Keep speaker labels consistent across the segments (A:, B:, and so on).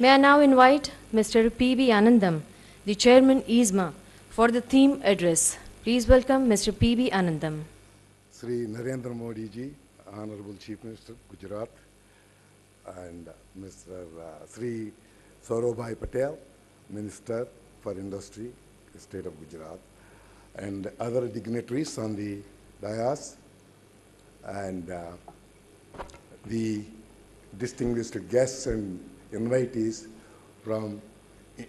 A: May I now invite Mr. P.B. Anandam, the Chairman ISMA, for the theme address. Please welcome Mr. P.B. Anandam.
B: Sri Narendra Modi ji, Honorable Chief Minister, Gujarat, and Mr. Sri Saurabhai Patel, Minister for Industry, State of Gujarat, and other dignitaries on the dais, and the distinguished guests and invitees from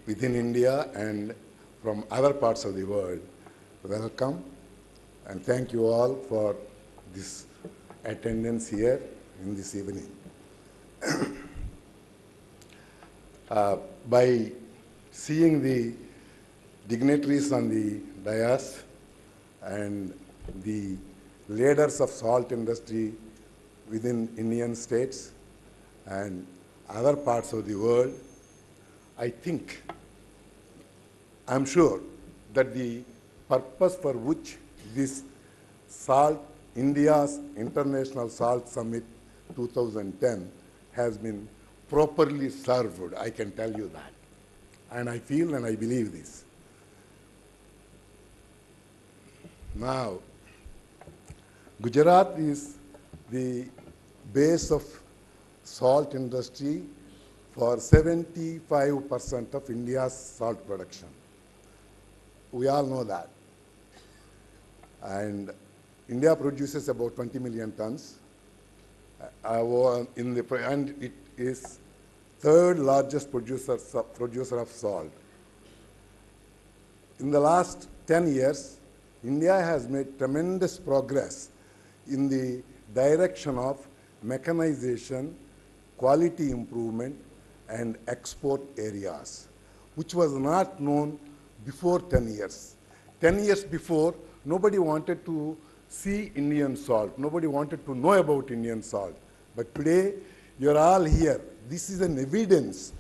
B: within India and from other parts of the world. Welcome, and thank you all for this attendance here in this evening. By seeing the dignitaries on the dais and the leaders of salt industry within Indian states and other parts of the world, I'm sure that the purpose for which this India's International Salt Summit 2010 has been properly served, I can tell you that. And I feel and I believe this. Now, Gujarat is the base of salt industry for 75% of India's salt production. We all know that. And India produces about 20 million tons, and it is third largest producer of salt. In the last 10 years, India has made tremendous progress in the direction of mechanization, quality improvement, and export areas, which was not known before 10 years. 10 years before, nobody wanted to see Indian salt. Nobody wanted to know about Indian salt. But today, you're all here. This is an evidence.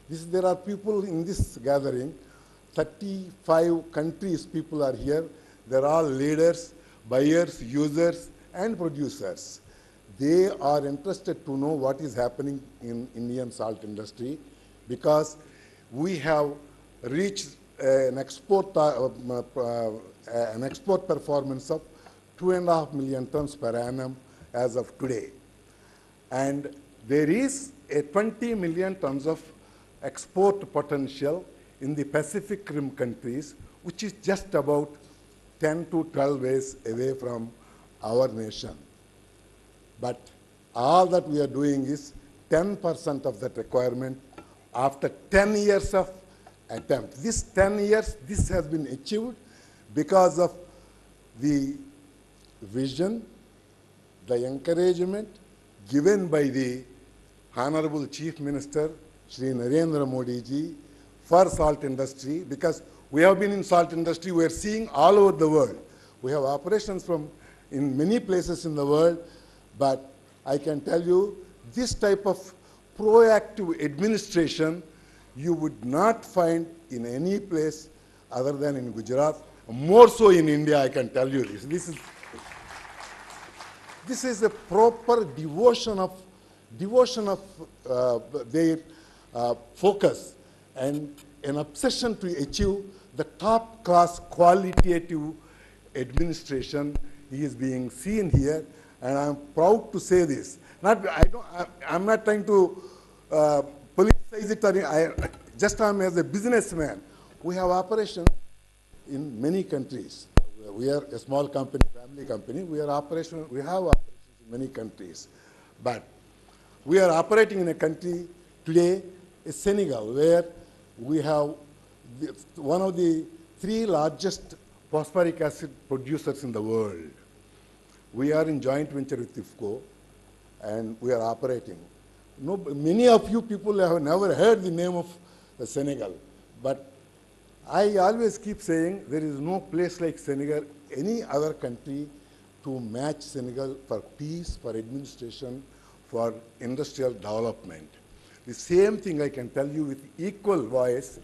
B: There are people in this gathering, 35 countries people are here. They're all leaders, buyers, users, and producers. They are interested to know what is happening in Indian salt industry because we have reached an export performance of 2.5 million tons per annum as of today. And there is a 20 million tons of export potential in the Pacific Rim countries, which is just about 10 to 12 ways away from our nation. But all that we are doing is 10% of that requirement after 10 years of attempt. This 10 years, this has been achieved because of the vision, the encouragement given by the Honorable Chief Minister, Sri Narendra Modi ji, for salt industry, because we have been in salt industry, we are seeing all over the world. We have operations in many places in the world, but I can tell you, this type of proactive administration you would not find in any place other than in Gujarat, more so in India, I can tell you this. This is a proper devotion of their focus and an obsession to achieve the top-class qualitative administration is being seen here, and I'm proud to say this. I'm not trying to politicize it. I'm as a businessman. We have operations in many countries. We are a small company, family company. We have operations in many countries. But we are operating in a country today, Senegal, where we have one of the 3 largest phosphoric acid producers in the world. We are in joint venture with IFCO, and we are operating. Many of you people have never heard the name of Senegal, but I always keep saying there is no place like Senegal, any other country to match Senegal for peace, for administration, for industrial development. The same thing I can tell you with equal voice.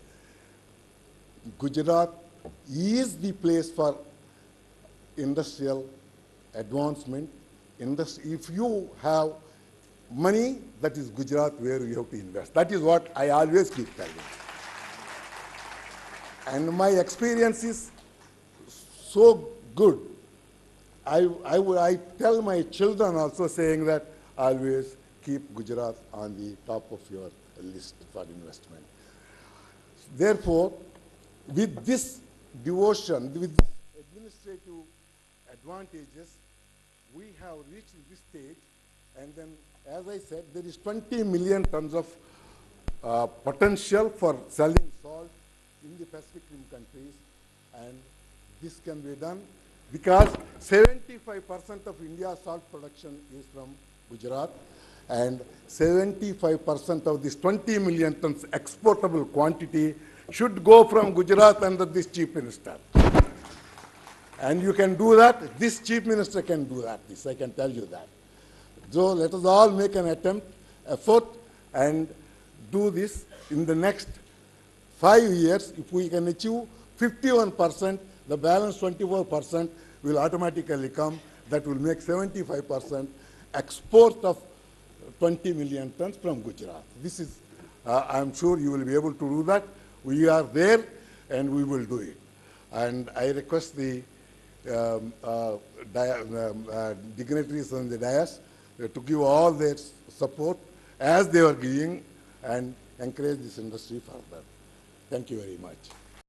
B: Gujarat is the place for industrial advancement. If you have money, that is Gujarat where we have to invest. That is what I always keep telling. And my experience is so good. I tell my children also saying that always keep Gujarat on the top of your list for investment. Therefore, with this devotion, with this administrative advantages, we have reached this stage, and then, as I said, there is 20 million tons of potential for selling salt in the Pacific Rim countries, and this can be done because 75% of India's salt production is from Gujarat, and 75% of this 20 million tons exportable quantity should go from Gujarat under this Chief Minister. And you can do that. This Chief Minister can do that. This, I can tell you that. So let us all make an effort, and do this in the next 5 years. If we can achieve 51%, the balance 24% will automatically come. That will make 75% export of 20 million tons from Gujarat. This is, I'm sure you will be able to do that. We are there, and we will do it. And I request the dignitaries on the dais to give all their support as they are giving, and encourage this industry further. Thank you very much.